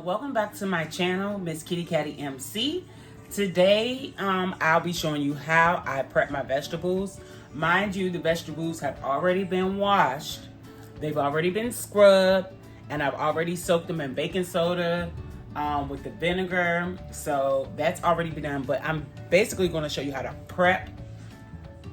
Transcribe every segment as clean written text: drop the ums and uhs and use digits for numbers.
welcome back to my channel, Miss Kitty Catty MC. Today, I'll be showing you how I prep my vegetables. Mind you, the vegetables have already been washed. They've already been scrubbed, and I've already soaked them in baking soda with the vinegar. So that's already been done, but I'm basically going to show you how to prep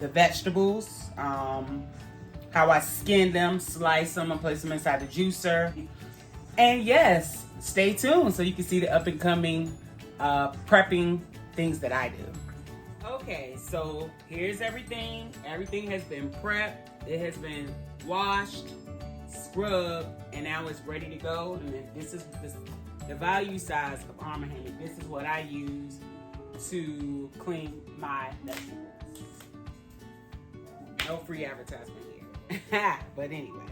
the vegetables, how I skin them, slice them, and place them inside the juicer. And yes, stay tuned so you can see the up and coming prepping things that I do. Okay, so here's everything. Everything has been prepped. It has been washed, scrubbed, and now it's ready to go. And this is the value size of Arm & Hammer. This is what I use to clean my vegetables. No free advertisement here. But anyway.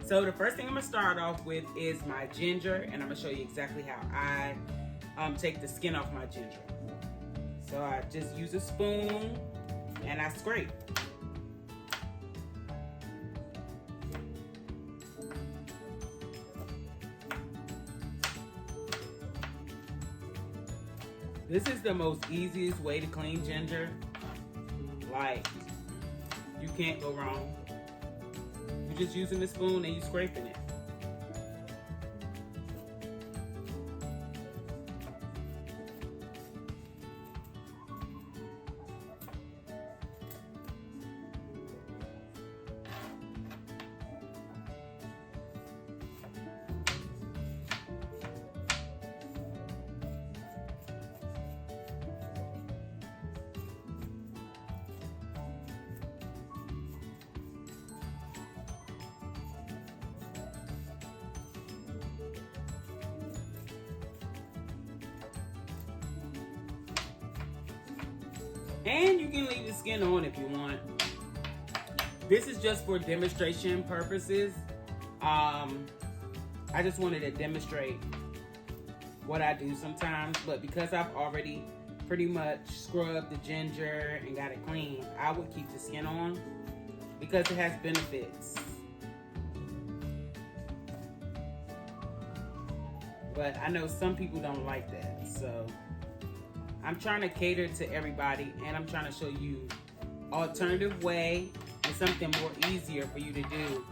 So the first thing I'm gonna start off with is my ginger, and I'm gonna show you exactly how I take the skin off my ginger. So I just use a spoon and I scrape. This is the most easiest way to clean ginger. Like, you can't go wrong. You're just using the spoon and you scraping it. And you can leave the skin on if you want. This is just for demonstration purposes. I just wanted to demonstrate what I do sometimes, but because I've already pretty much scrubbed the ginger and got it clean, I would keep the skin on because it has benefits. But I know some people don't like that, so I'm trying to cater to everybody, and I'm trying to show you alternative way and something more easier for you to do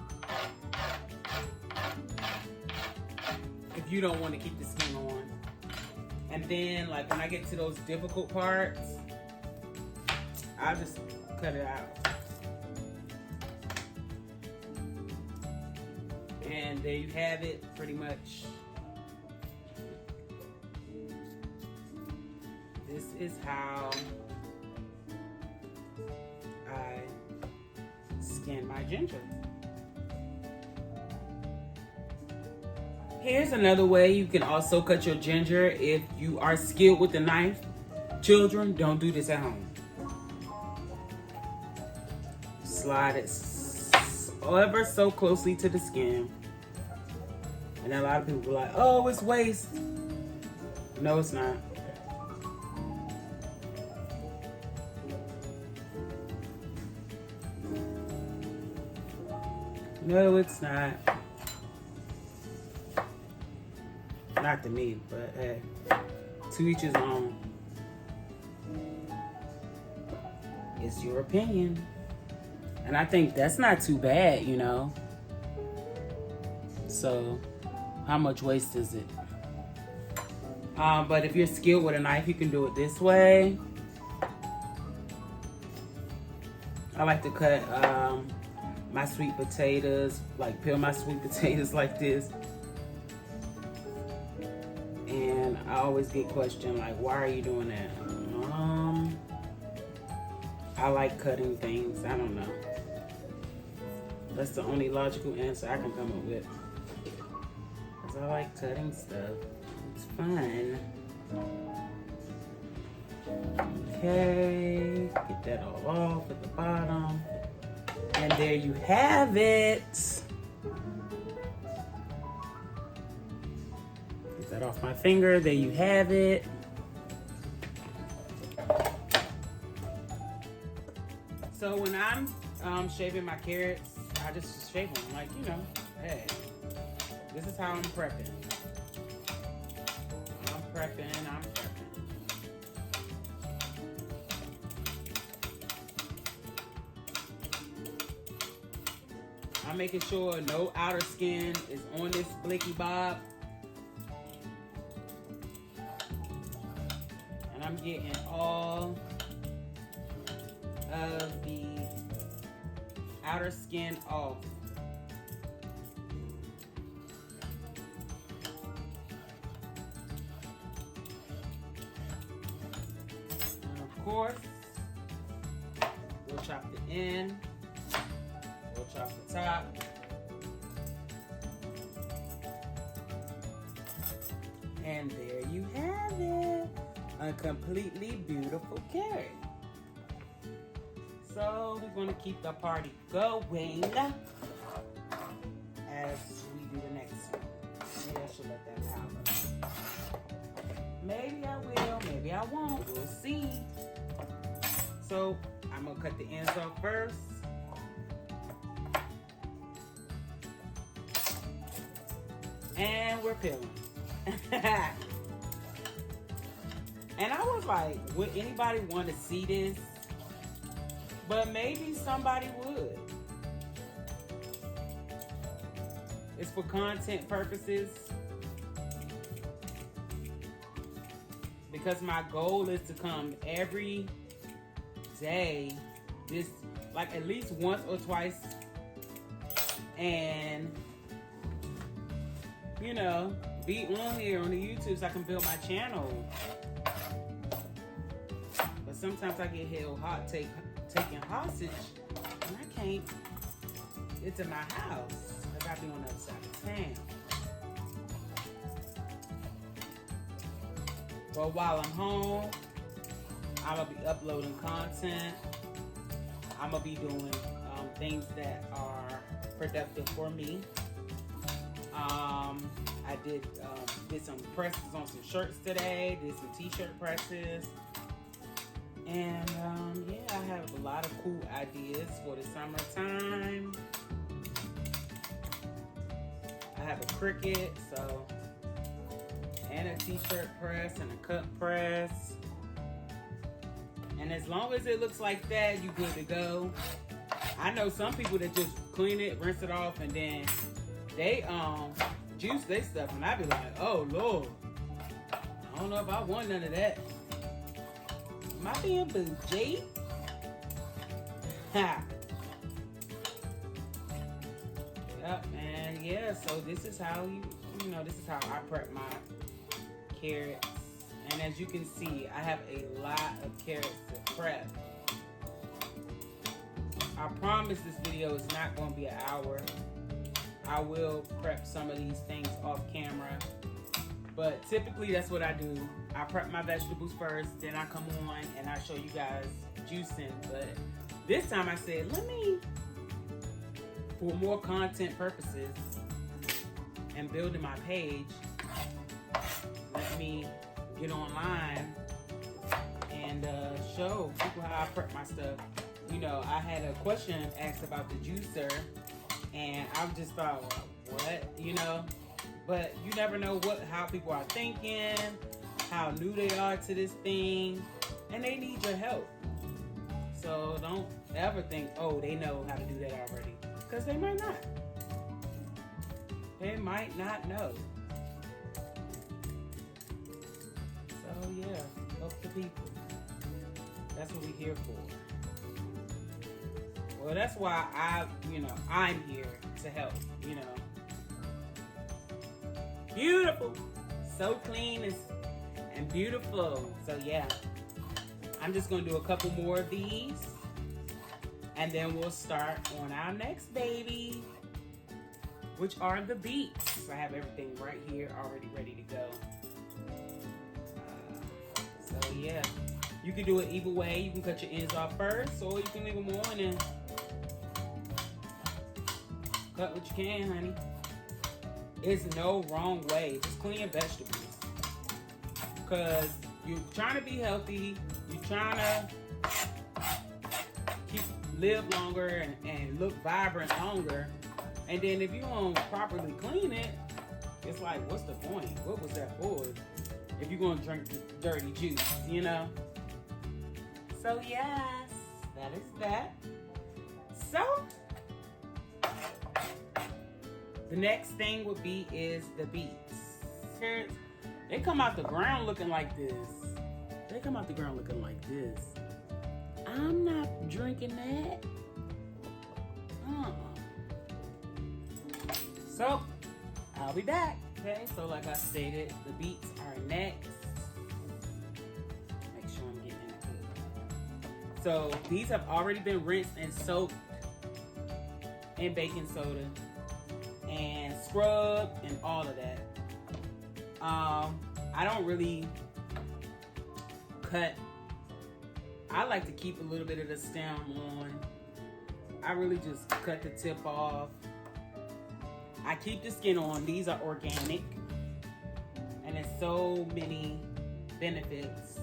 if you don't want to keep the skin on. And then, like, when I get to those difficult parts, I'll just cut it out. And there you have it, pretty much. This is how I skin my ginger. Here's another way you can also cut your ginger if you are skilled with the knife. Children, don't do this at home. Slide it ever so closely to the skin. And a lot of people are like, oh, it's waste. No, it's not. No, it's not. Not to me, but hey, to each his own. It's your opinion. And I think that's not too bad, you know. So, how much waste is it? But if you're skilled with a knife, you can do it this way. I like to cut my sweet potatoes, like peel my sweet potatoes like this. And I always get questioned, like, why are you doing that? I like cutting things. I don't know. That's the only logical answer I can come up with. Because I like cutting stuff. It's fun. Okay, get that all off at the bottom. And there you have it. Get that off my finger. There you have it. So when I'm shaving my carrots, I just shave them like, you know, hey, this is how I'm prepping. prepping, I'm prepping. I'm making sure no outer skin is on this Blicky Bob. And I'm getting all of the outer skin off. And of course, we'll chop the end. We'll chop the top. And there you have it. A completely beautiful carrot. So we're going to keep the party going as we do the next one. Maybe I should let that powder. Maybe I will, maybe I won't. We'll see. So I'm going to cut the ends off first. And we're peeling. And I was like, would anybody want to see this? But maybe somebody would. It's for content purposes. Because my goal is to come every day, this like at least once or twice, and you know, be on here on the YouTube so I can build my channel. But sometimes I get held hot taken hostage, and I can't get to my house because I be on the other side of town. But while I'm home, I'm gonna be uploading content. I'm gonna be doing things that are productive for me. I did some presses on some shirts today, did some t-shirt presses. And yeah, I have a lot of cool ideas for the summertime. I have a Cricut, so, and a t-shirt press and a cup press. And as long as it looks like that, you good to go. I know some people that just clean it, rinse it off, and then they juice their stuff, and I be like, oh Lord, I don't know if I want none of that. Am I being bougie? Ha. Yep, and yeah, so this is how this is how I prep my carrots. And as you can see, I have a lot of carrots to prep. I promise this video is not going to be an hour. I will prep some of these things off camera. But typically that's what I do. I prep my vegetables first, then I come on and I show you guys juicing. But this time I said, let me, for more content purposes and building my page, let me get online and show people how I prep my stuff. You know, I had a question asked about the juicer, and I just thought, what, you know? But you never know how people are thinking, how new they are to this thing, and they need your help. So don't ever think, oh, they know how to do that already, because they might not. They might not know. So yeah, help the people. That's what we're here for. Well, that's why I'm here to help, you know. Beautiful. So clean and beautiful. So yeah, I'm just gonna do a couple more of these, and then we'll start on our next baby, which are the beets. I have everything right here already ready to go. So yeah, you can do it either way. You can cut your ends off first, or you can leave them on and cut what you can, honey. There's no wrong way. Just clean your vegetables. Because you're trying to be healthy. You're trying to live longer and look vibrant longer. And then if you don't properly clean it, it's like, what's the point? What was that for? if you're gonna drink the dirty juice, you know. So yes, that is that. So the next thing would be is the beets. They come out the ground looking like this. They come out the ground looking like this. I'm not drinking that. So I'll be back. Okay, so like I stated, the beets are next. Make sure I'm getting it good. So these have already been rinsed and soaked in baking soda and scrubbed and all of that. I don't really cut. I like to keep a little bit of the stem on. I really just cut the tip off. I keep the skin on. These are organic. And there's so many benefits.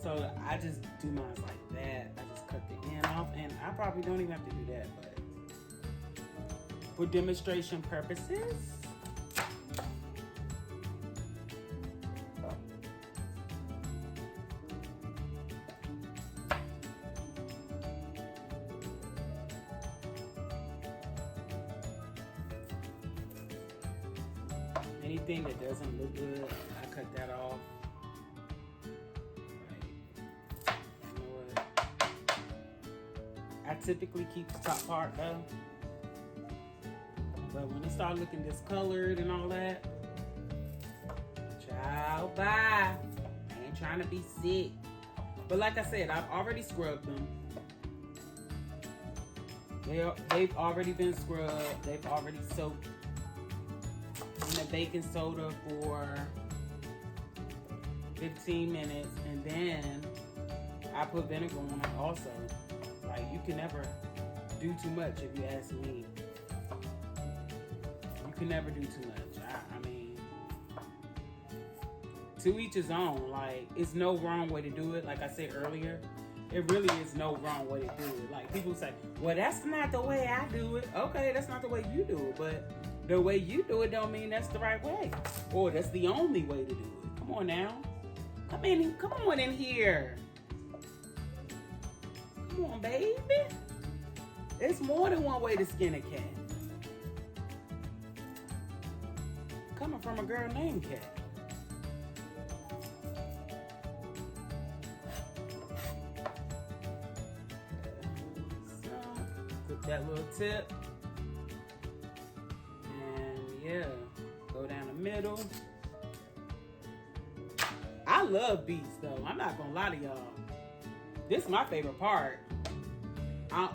So I just do mine like that. I just cut the end off. And I probably don't even have to do that. But for demonstration purposes, anything that doesn't look good, I cut that off. Right. You know what? I typically keep the top part though. But when it starts looking discolored and all that, child, bye. I ain't trying to be sick. But like I said, I've already scrubbed them. They've already been scrubbed. They've already soaked in the baking soda for 15 minutes. And then I put vinegar on it also. Like, you can never do too much if you ask me. You can never do too much. I mean, to each his own. Like, it's no wrong way to do it. Like I said earlier, it really is no wrong way to do it. Like, people say, well, that's not the way I do it. Okay, that's not the way you do it. But the way you do it don't mean that's the right way. Or that's the only way to do it. Come on now. Come on in here. Come on, baby. It's more than one way to skin a cat. Coming from a girl named Cat. So, put that little tip. And yeah, go down the middle. I love beets though. I'm not gonna lie to y'all. This is my favorite part.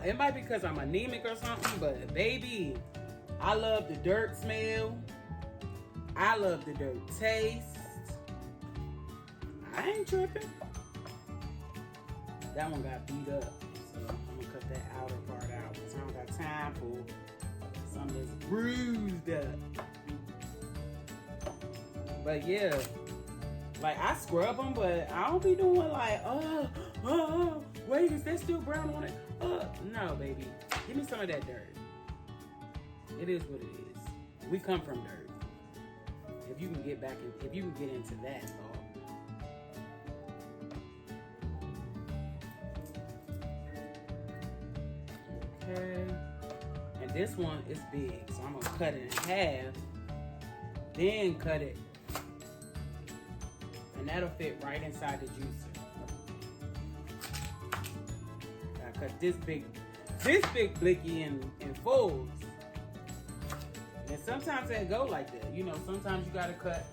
It might be because I'm anemic or something, but baby, I love the dirt smell. I love the dirt taste. I ain't tripping. That one got beat up, so I'm gonna cut that outer part out because I don't got time for some that's bruised up. But yeah, like I scrub them, but I don't be doing like, wait, is that still brown on it? No, baby. Give me some of that dirt. It is what it is. We come from dirt. If you can get back in, if you can get into that thought. Okay. And this one is big, so I'm gonna cut it in half, then cut it. And that'll fit right inside the juicer. I cut this big blicky in folds. And sometimes they go like that. You know, sometimes you gotta cut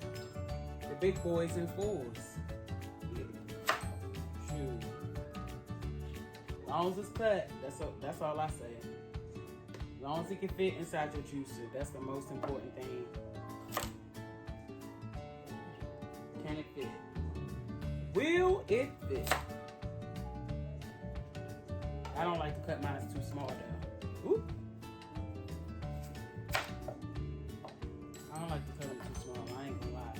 the big boys in folds. Shoot. As long as it's cut, that's all I say. As long as it can fit inside your juicer, that's the most important thing. Can it fit? Will it fit? I don't like to cut mine too small though. Ooh. I don't like to cut them too small, I ain't gonna lie.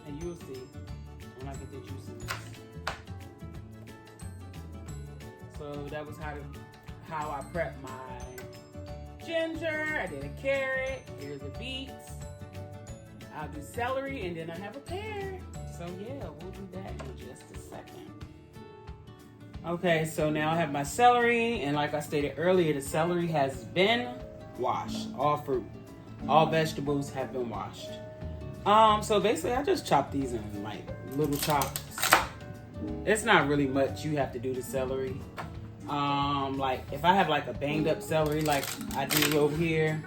And you'll see when I get the juiciness. So that was how I prep my ginger. I did a carrot. Here's the beets. I'll do celery, and then I have a pear. So yeah, we'll do that in just a second. Okay, so now I have my celery, and like I stated earlier, the celery has been washed. All fruit, all vegetables have been washed. So basically I just chop these in like little chops. It's not really much you have to do to celery. Like if I have like a banged up celery like I do over here,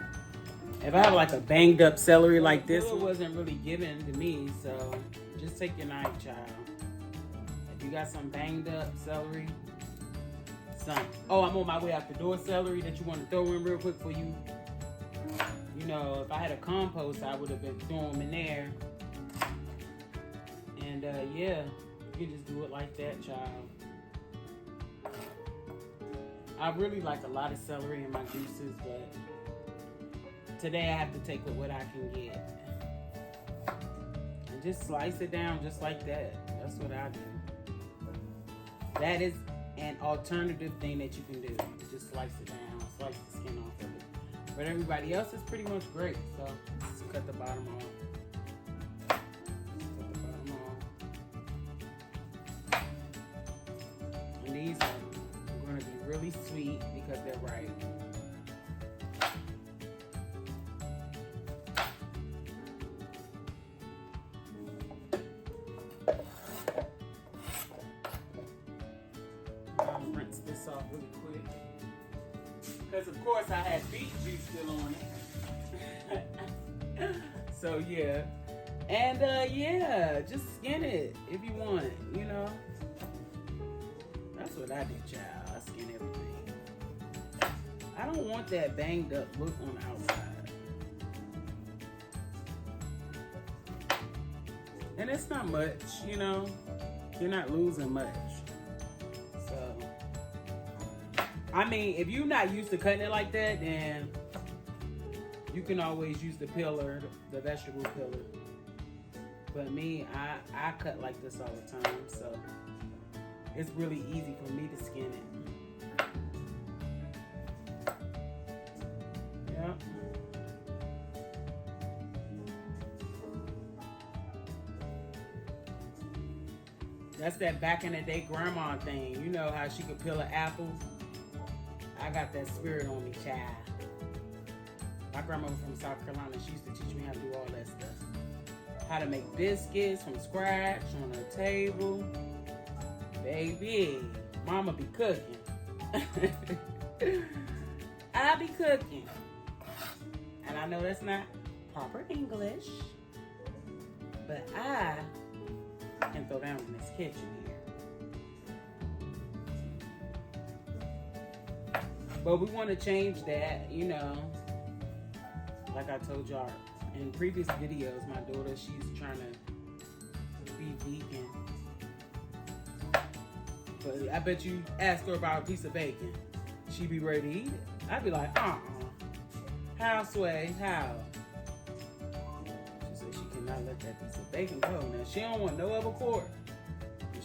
if I have like a banged up celery like this, it wasn't really given to me, so just take your knife, child. If you got some banged up celery, I'm on my way out the door celery that you want to throw in real quick for you. You know, if I had a compost, I would have been throwing them in there. And yeah, you can just do it like that, child. I really like a lot of celery in my juices, but today I have to take what I can get. And just slice it down just like that. That's what I do. That is an alternative thing that you can do. Just slice it down, slice the skin off of it. But everybody else is pretty much great. So just cut the bottom off. Cut the bottom off. And these are going to be really sweet because they're ripe. I'll rinse this off really quick. Because of course I had beet juice still on it. So yeah. And yeah, just skin it if you want, you know. That's what I do, child. I skin everything. I don't want that banged up look on the outside. And it's not much, you know. You're not losing much. So, I mean, if you're not used to cutting it like that, then you can always use the peeler, the vegetable peeler. But me, I cut like this all the time, so it's really easy for me to skin it. Yeah. That's that back in the day grandma thing. You know how she could peel an apple? I got that spirit on me, child. My grandma was from South Carolina. She used to teach me how to do all that stuff. How to make biscuits from scratch on a table. Baby, mama be cooking. I be cooking. And I know that's not proper English, but I can throw down in this kitchen here. But we want to change that, you know. Like I told y'all in previous videos, my daughter, she's trying to be vegan. But I bet you ask her about a piece of bacon, she'd be ready to eat it. I'd be like, how, Sway, how? She said she cannot let that piece of bacon go. Now, she don't want no other pork.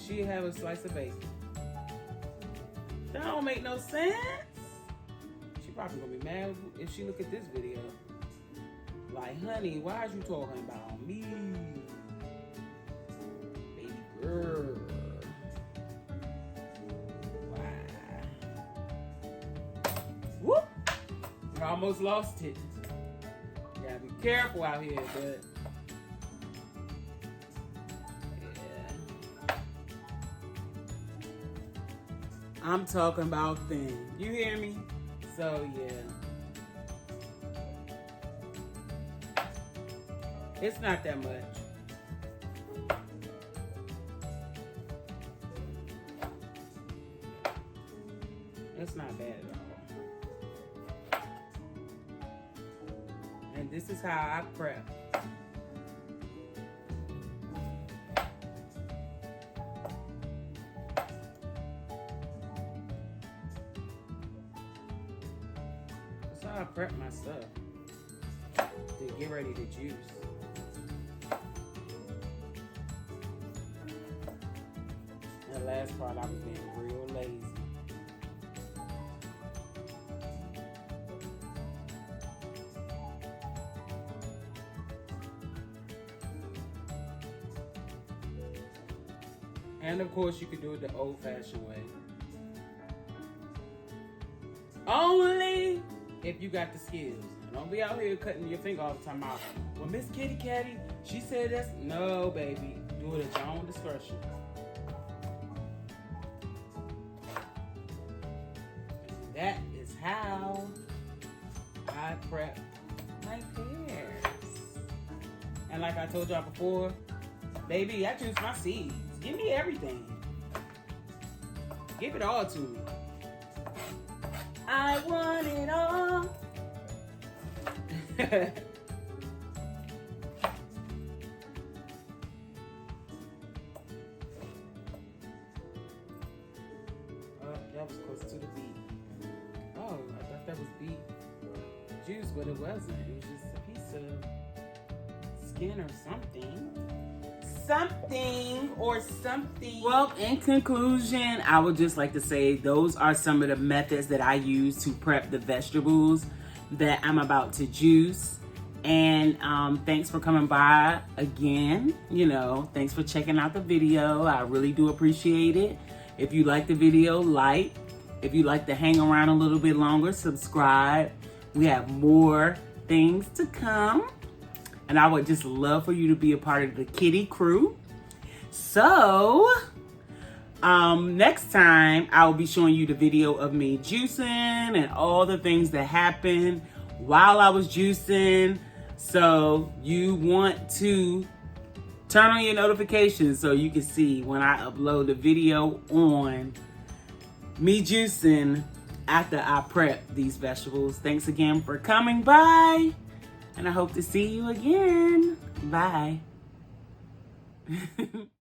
She have a slice of bacon. That don't make no sense. She probably gonna be mad if she look at this video. Like, honey, why is you talking about me? Baby girl. Whoop! I almost lost it. You gotta be careful out here, but yeah. I'm talking about things. You hear me? So yeah. It's not that much. It's not bad at all. And this is how I prep. That's how I prep my stuff to get ready to juice. The last part, I was being real lazy. And of course, you could do it the old-fashioned way. Only if you got the skills. Don't be out here cutting your finger off talking about, well, Miss Kitty Catty, she said that's... No, baby. Do it at your own discretion. That is how I prep my pears. And like I told y'all before, baby, I choose my seeds. Give me everything. Give it all to me. I want it all. That was close to the beet. Oh, I thought that was beet juice, but it wasn't. It was just a piece of skin or something. Something. Well, in conclusion, I would just like to say those are some of the methods that I use to prep the vegetables that I'm about to juice. And thanks for coming by again. You know, thanks for checking out the video. I really do appreciate it. If you like the video, like. If you like to hang around a little bit longer, subscribe. We have more things to come. And I would just love for you to be a part of the Kitty crew. So, next time I will be showing you the video of me juicing and all the things that happened while I was juicing. So you want to turn on your notifications so you can see when I upload the video on me juicing after I prep these vegetables. Thanks again for coming by, and I hope to see you again. Bye.